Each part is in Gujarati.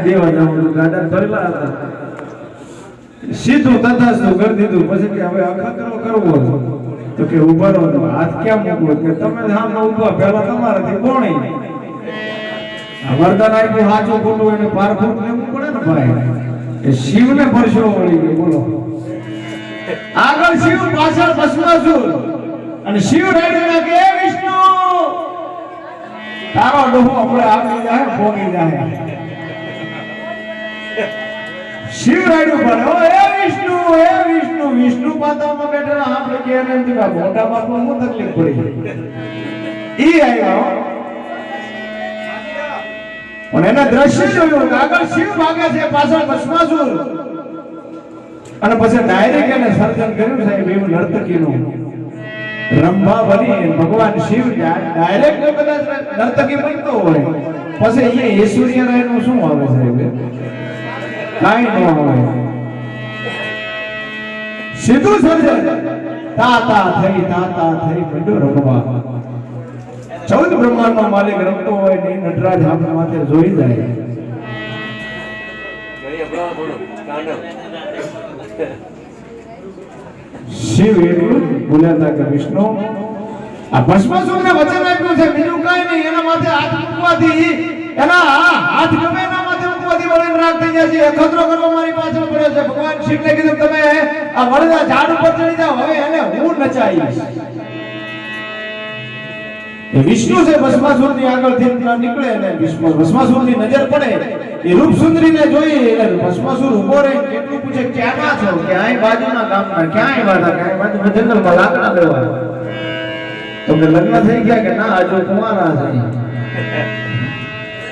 દેવા જવાનું ગાડા ભરેલા હતા સીધું તથાસ્તુ કરી દીધું પછી કે હવે અખતરો કરવો તો કે ઉભા રહો હાથ ક્યાં મૂકવો કે તમે સામે ઉભા પહેલા તમારાથી કોણી વરદાન આપ્યું સાચું ખોટું એને પારખું લેવું પડે ને ભાઈ એ શિવને પરસેવો વળી ગયો બોલો આગળ શિવ પાછળ ભસ્માસુર અને શિવ રાડ્યો કે વિષ્ણુ તારો ડોહો આપણે આવી જાય ભોગી જાય શિવ રાડ્યું પડે ઓ હે વિષ્ણુ વિષ્ણુ પાતામાં બેઠેલા આપણે કે એને દીવા મોટા બાપમાં હું તકલીફ પડી ઈ આવ્યો અને એના દ્રશ્ય જોયું કે આગળ શિવ ભાગે છે પાછળ ભસ્માસુર અને પછી ડાયરેક્ટ એને સર્જન કર્યું સાહેબ એવું નર્તકીનું રંભા બની ભગવાન શિવ ડાયરેક્ટ કદાચ નર્તકી બનતો હોય પછી અહીંયા ઐશ્વર્ય રાયનું શું આવે સાહેબ કાઈ ન આવે સીધું સર્જન તાતા થઈ મંડો રમવા 14 બ્રહ્માંડનો માલિક રમતો હોય ને નટરાજ આપણા માથે જોઈ જાય શિવ એટલું બોલ્યા હતા કે વિષ્ણુ આ ભસ્માસુરને વચન આપ્યું છે બીજું કાઈ નહીં એના માથે હાથ મૂકવાથી એના હાથ ગમે એના માથે મૂકવાથી વળીને રાગ થઈ જાય છે અખતરો કરવા મારી પાછળ પડ્યો છે ભગવાન શિવને કીધું તમે આ વળના ઝાડ ઉપર ચડી જાઓ હવે એને હું નચાઈશ એ વિષ્ણુ છે ભસ્માસુરની આગળથી નીકળે અને ભસ્માસુરની નજર પડે એ રૂપસુંદરીને જોઈ એટલે ભસ્માસુર ઉભો રહી કેટલું પૂછે ક્યાંના છો કે આય બાજુના ગામના ક્યાંય વાળા ક્યાંય બાજુના જંગલમાં લાકડા લેવા તો કે લગ્ન થઈ ગયા કે ના હજુ કુંવારા છે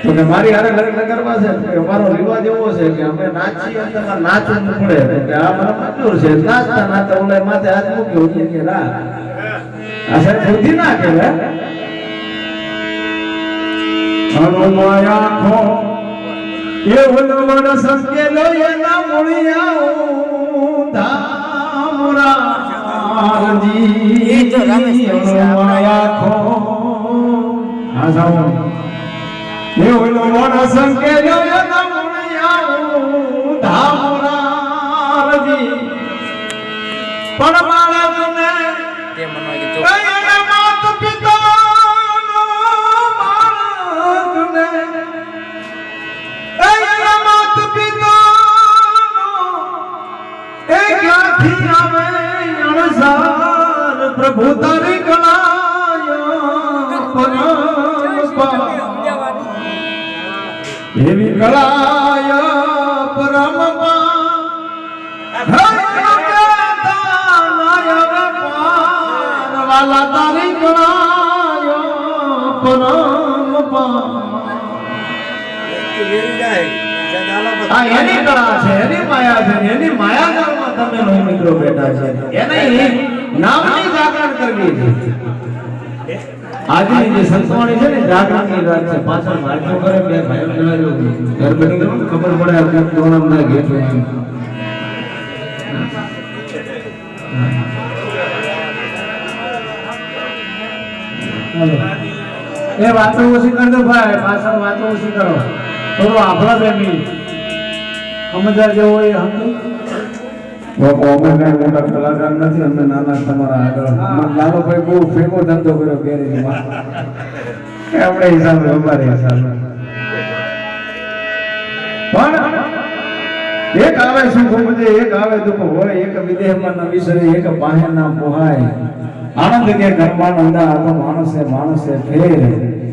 તો કે મારી હારે લગ્ન કરવા છે કે અમારો રિવાજ એવો છે કે અમે નાચીએ અને તમારે નાચવું પડે તો કે આ મારો મંજૂર છે નાચતા નાચતા ઓલે માથે હાથ મૂક્યો કે રા આ સાહેબ બુદ્ધિ ના કહેવાય હનુમાયા ખો એ ઉલવડ સંકેલો એના મુળિયા ધામરાજી હનુમાયા ખો આ જાઓ એ ઉલવડ સંકેલો એના મુળિયા ધામરાજી પણ બાળકને તે મનોય કે માત પિતા પ્રભુ તારી કળાય એવી કળાય પરમ વાલા તારી કળાય પરમ એની કળા છે એની માયા છે એની માયાજાળમાં તમે નો મિત્રો બેઠા છે એને નામની જાગરણ કરવી છે આજની જે સંતવાણી છે ને જાગરણની રાત છે પાછળ વાંચો કરે બે ભાઈઓ જણાવ્યો ઘર બની ગયું ખબર પડે આપણે દોણમ ના ગેટ એ વાતો ઓછી કરી દો ભાઈ પાછળ વાતો ઓછી કરો થોડો આપણા બેમી સમજાર જેવો એ હતું બાપુ અમે કઈ મોટા કલાકાર નથી અમે નાના તમારા આગળ નાનો ભાઈ બહુ ફેમો ધંધો કર્યો કેરીમાં આપણે હિસાબે અમારે હિસાબે પણ એક આવે સુખ ઉપજે એક આવે દુઃખ હોય એક વિદેહમાં ન વિસરે એક બાહે ના પોહાય આનંદ કે ઘરમાં અંદા આ તો માણસે ફેર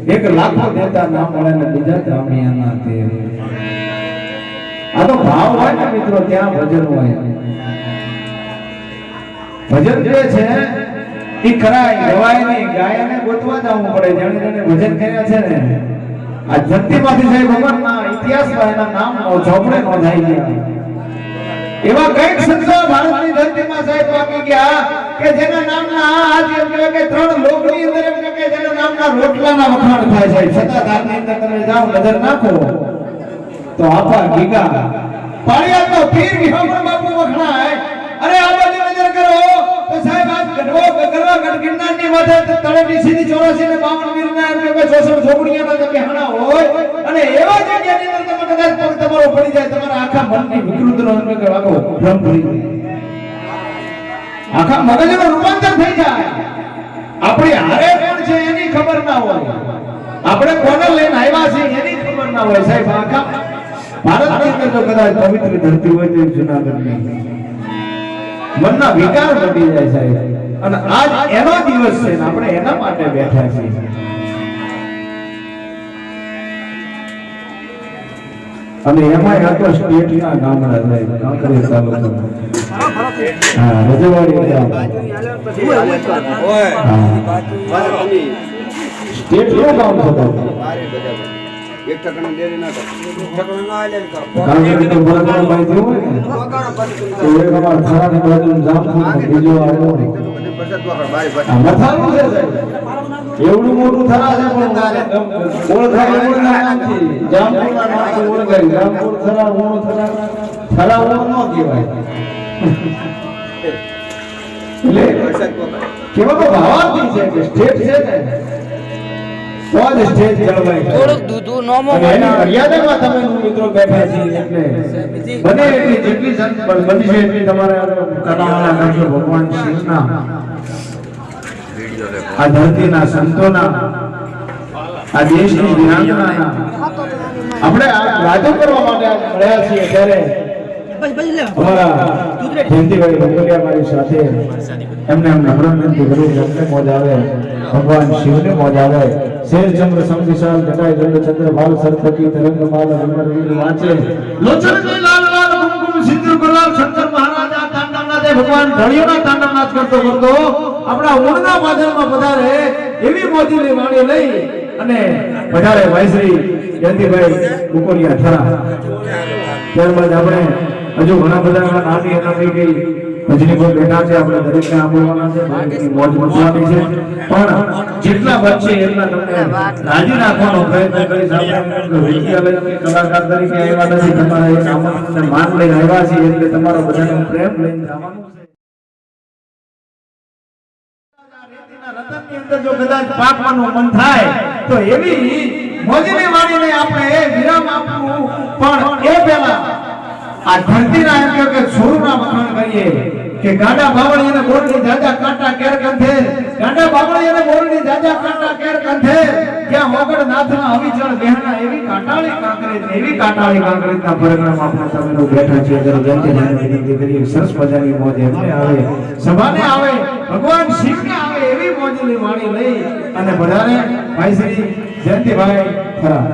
એક લાખો દેતા ના મળે ને બીજા ધામિયાના તેર આ તો ભાવ હોય ને મિત્રો ત્યાં ભજન હોય ભજન જે છે એ કરાય ગવાય નહીં ગાયને ગોતવા જવું પડે જેણે જેણે ભજન કર્યા છે ને આ ધરતીમાંથી સાહેબ ભગવાનના ઇતિહાસમાં એના નામ ચોપડે નોંધાઈ ગયા એવા કઈક સંતો ભારતની ધરતીમાં સાહેબ બાકી ગયા કે જેના નામના આજ એમ કહેવાય કે 3 લોકની અંદર એમ કે જેના નામના રોટલાના વખાણ થાય છે સત્તાધારની અંદર તમે જાઓ નજર નાખો તો આપા ગીગા પાળિયા તો પીર વિહમણ બાપુ વખણાય અરે આ બાજુ નજર કરો તો સાહેબ ગઢવો ગગરવા ગઢ ગિરનારની માથે તળેટી સીધી 84 ને 52 વીરના એમ કે સોસણ ઝોપડીયાના તમે હાણા હોય અને એવા જગ્યાની અંદર તમે કદાચ પગ તમારો પડી જાય તમારા આખા મનની વિકૃતિનો એમ કે આખો ભ્રમ પડી જાય આખા મગજનું રૂપાંતર થઈ જાય આપણી હારે કોણ છે એની ખબર ના હોય આપણે કોને લઈને આવ્યા છે એની ખબર ના હોય સાહેબ આખા ભારતની અંદર જો કદાચ પવિત્ર ધરતી હોય તો જૂનાગઢની મનના વિકાર બની જાય સાહેબ અને આજ એનો દિવસ છે ને આપણે એના માટે બેઠા છીએ અને એમાં આખો સ્ટેટના ગામડા સાહેબ કાંકરેજ તાલુકો હા રજવાડી ગામ સ્ટેટ નું ગામ છે એક ટકાનો ડેરી ના કાંકરેજ તો બરાબર ભાઈ થયું હોય ને તો એક અમાર થારાની બાજુ જામપુર બીજો આવ્યો મથારું છે સાહેબ એવડું મોટું થરા છે પણ ઓળખાય એવું નથી જામપુરના નામથી ઓળખાય જામપુર થરા ઓણો થરા થરા ઓણો ન કહેવાય એટલે કેવો તો ભાવાર્થી છે કે સ્ટેટ છે ને તો જ સ્ટેજ જળવાય થોડુંક દૂધું નોમો મર્યાદામાં તમે મિત્રો બેઠા છીએ એટલે બને એટલી જેટલી બની છે એટલી તમારે કલાવાળા કરજો ભગવાન શિવના આ ધરતીના સંતોના આ દેશની વીરાંગનાના આપણે આ વાતો કરવા માટે મળ્યા છીએ ત્યારે અમારા જયંતિભાઈ ભગોલિયા મારી સાથે એમને નમ્ર વિનંતી કરું કે અમને મોજ આવે ભગવાન શિવને મોજ આવે શેરચંદ્ર સમવિશાલ જટાય ચંદ્ર ભાલ સરસ્વતી તરંગમાલ વિમર વીર વાંચે લોચનની લાલ લાલ કુમકુમ સિંદૂર ગુલાલ શંકર મહારાજા તાંડવના દે ભગવાન ઢળિયોના તાંડવ નાચ કરતો કરતો આપણા ઊંડના માધ્યમમાં પધારે એવી મોજીની વાણી લઈ અને પધારે ભાઈશ્રી જયંતિભાઈ ભગોલિયા થરા ત્યારબાદ આપણે હજુ ઘણા બધા નાની અનામી ગઈ ભજની પર બેઠા છે આપણે દરેકને આંબોવાના છે બાકી મોજ મચવાની છે પણ જેટલા બચશે એટલા તમને રાજી રાખવાનો પ્રયત્ન કરીશ આપણે વિદ્યાલય કલાકાર તરીકે આવ્યા નથી તમારા એક આમંત્રણને માન લઈને આવ્યા છીએ એટલે તમારો બધાનો પ્રેમ લઈને જવાનું છે રતનની અંદર જો કદાચ પાકવાનું મન થાય તો એવી મોજીની વાણીને આપણે વિરામ આપવું પણ એ પહેલા આ ધરતીના એમ કે છોરુના વખાણ કરીએ કે ગાડા બાવળીને બોરડી જાજા કાંટા કેર કંથે ગાડા બાવળીને બોરડી જાજા કાંટા કેર કંથે ક્યાં મોગડ નાથના અવિચળ બેહના એવી કાંટાળી કાંકરેજના પરગણામાં આપણે તમે બેઠા છીએ જરા જયંતિભાઈને વિનંતી કરીએ સરસ મજાની મોજ એમને આવે સભાને આવે ભગવાન શિવને આવે એવી મોજની વાણી લઈ અને બધાને ભાઈ શ્રી જયંતિભાઈ ખરા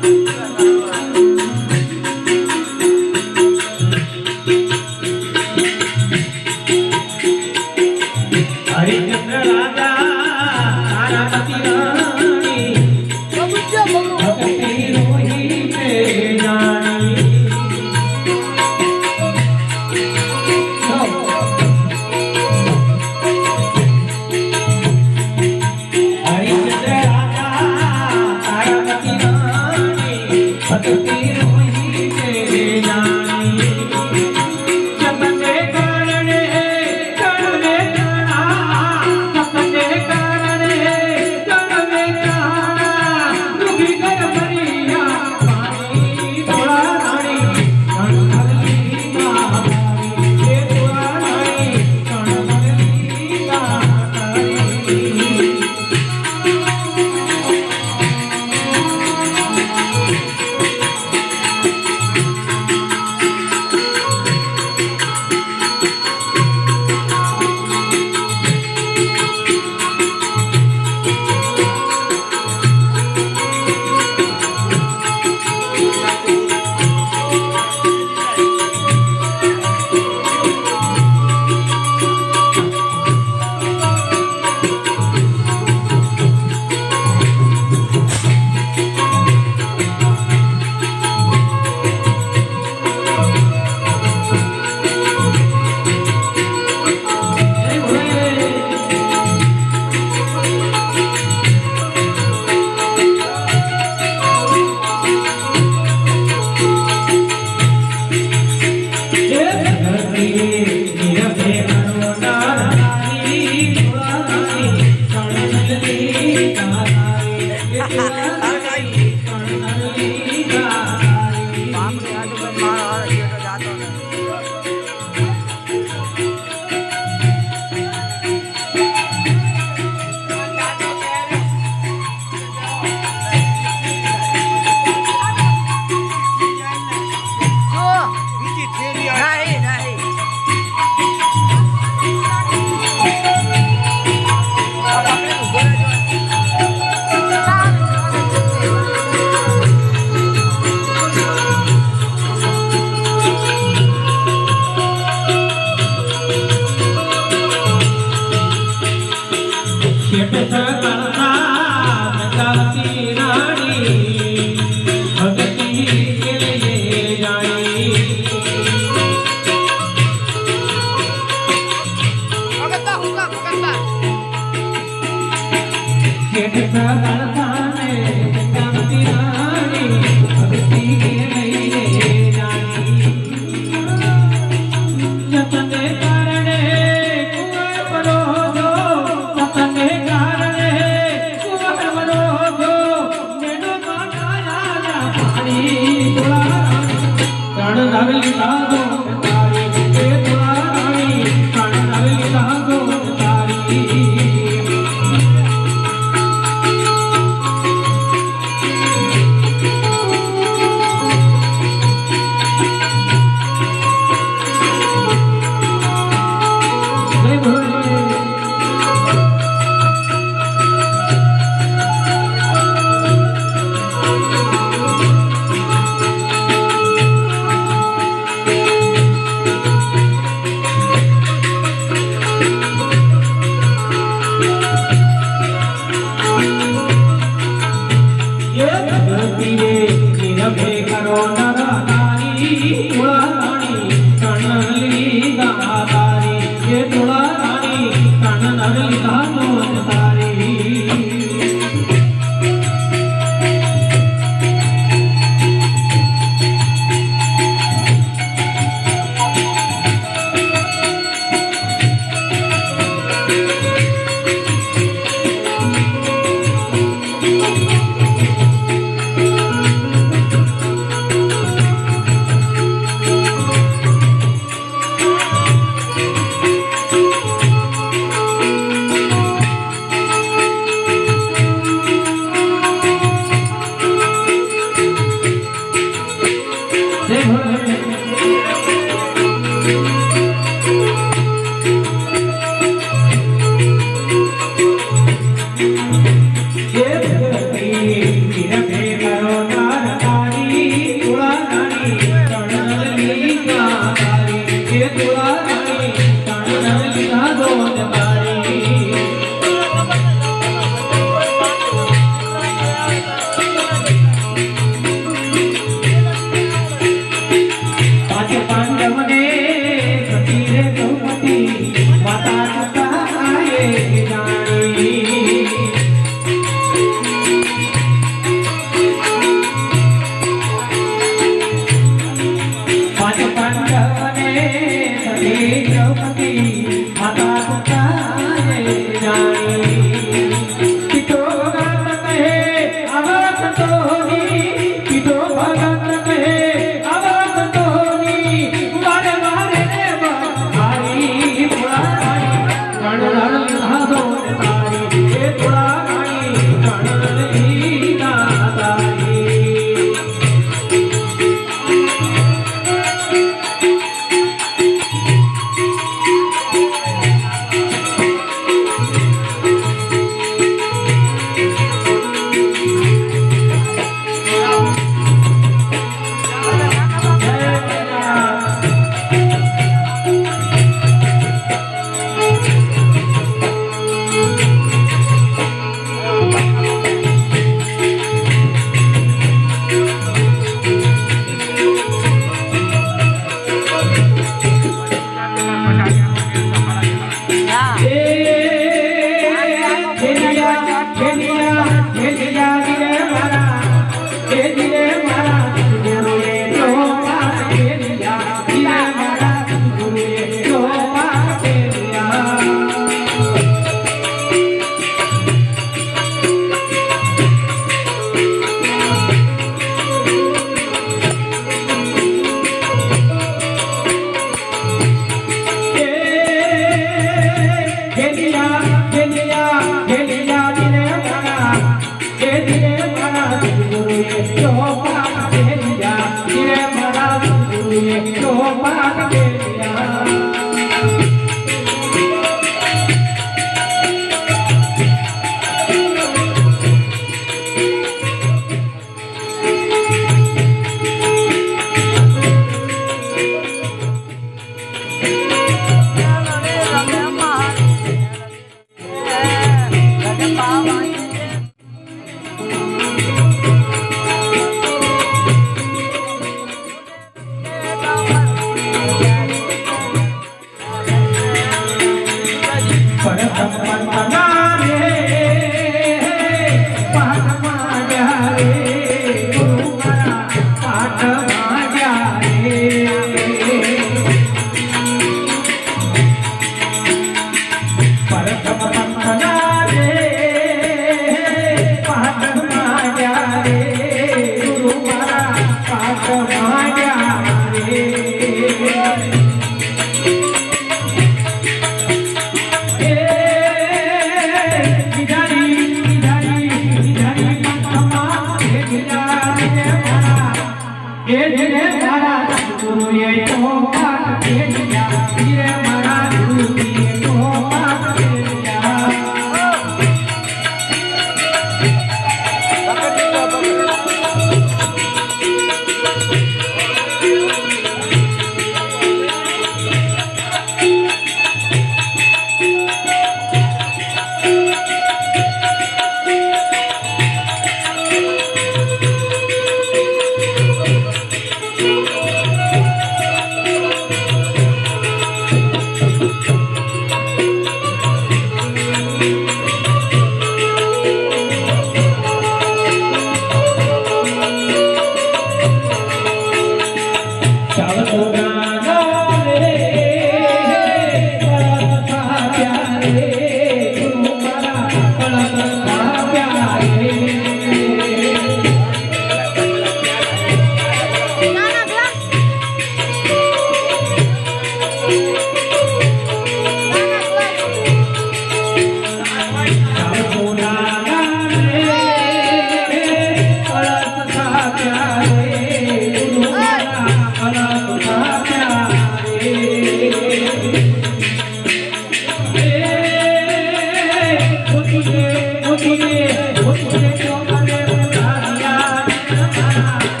આ